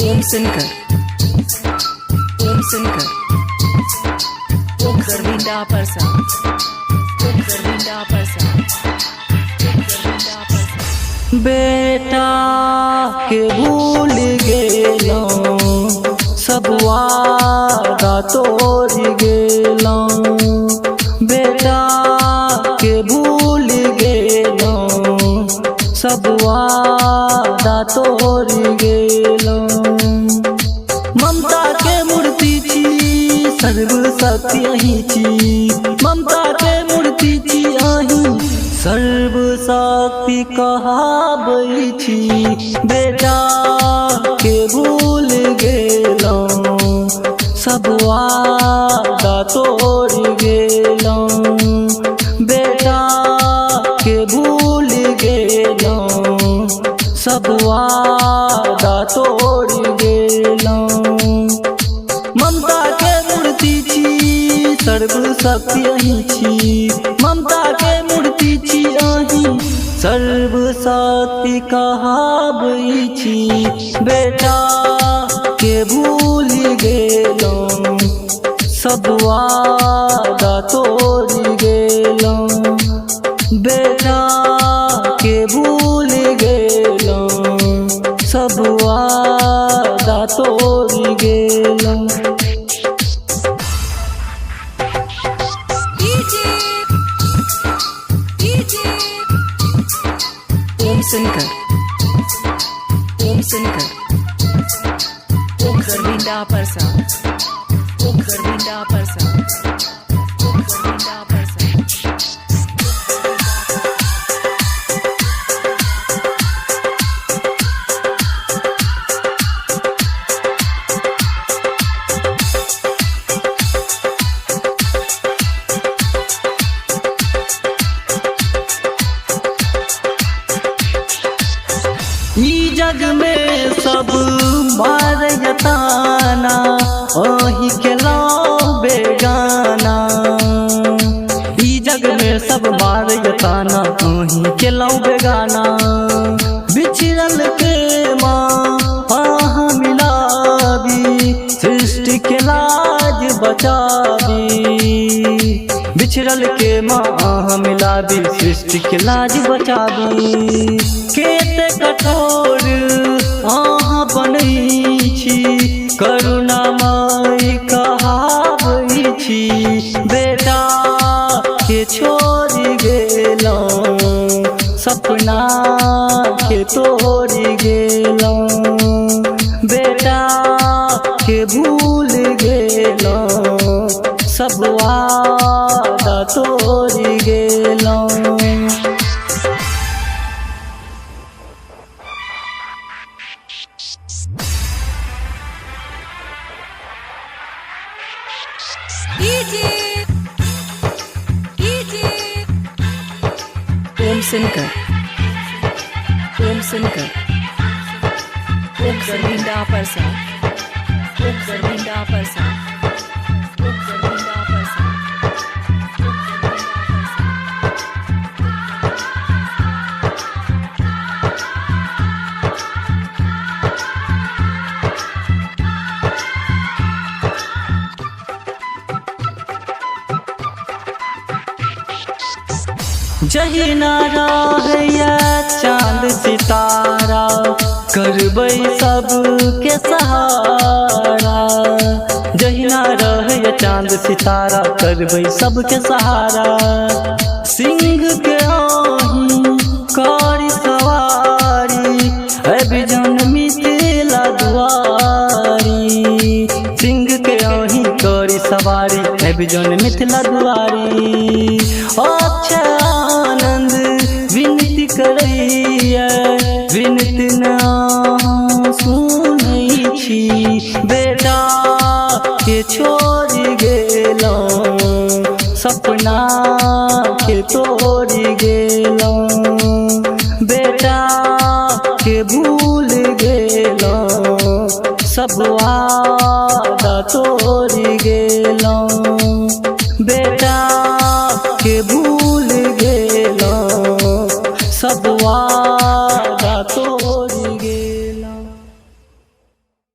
ओम शंकर, ओम शंकर, ओम सर्विंदा परसा, ओम सर्विंदा परसा, ओम सर्विंदा परसा। बेटा के भूल गेलौ सब वादा तोड़ गेलौ, बेटा के भूल गेलौ सब वादा तोड़ गेलौ। ममता के मूर्ति छी सर्वशक्ति अहीं छी, ममता के मूर्ति छी अहीं सर्वशक्ति कहाबै छी। बेटा के भूल गेलौ सब वादा तोड़ गेलौ, बेटा के भूल गेलौ सब वादा तोड़ गेलौ। ममता के मूर्ति छी सर्वशक्ति अहीं छी, ममता के मूर्ति छी अहीं सर्वशक्ति कहाबै छी। बेटा के भूल गेलौ सब वादा तोड़ गेलौ, बेटा के भूल गेलौ सब वादा तोड़ गेलौ। ओम शंकर, ओम शंकर, ओम सर्विंदा परसा, ओम सर्विंदा परसा, ओम सर्विंदा परसा। ई जग में सब मारय ताना अहीं केलौ बेगाना, ई जग में सब मारय ताना अहीं केलौ बेगाना। बिछड़ल के माँ अहाँ मिलाबी सृष्टि के लाज बचाबी, बिछड़ल के माँ अहाँ मिलाबी सृष्टि के लाज बचाबी। केते कठोर अहाँ बनै छी करुणामयी कहाबै छी। बेटा के छोड़ गेलौ सपना के तोड़ गेलौ, बेटा के भूल गेलौ सब वादा तोड़ गेलौ। ओम शंकर, ओम शंकर, ओम सर्विंदा परसा, ओम सर्विंदा परसा, ओम सर्विंदा परसा। जहिना रहैया चाँद सितारा करबै सबके सहारा, जहिना रहैया चाँद सितारा करबै सबके सहारा। सिंह के अहीं करी सवारी अभी जन्मी तेला दुआरी, सिंह के अहीं करी सवारी अभी जन्मी मिथिला दुआरी। अक्षय आनंद विनती करैया विनती न सुनै छी। बेटा के छोड़ गेलौ सपना के तोड़ गेलौ, बेटा के भूल गेलौ सब वादा तोड़ गेलौ, बेटा के भूल गेलौ सब वादा तोड़ गे।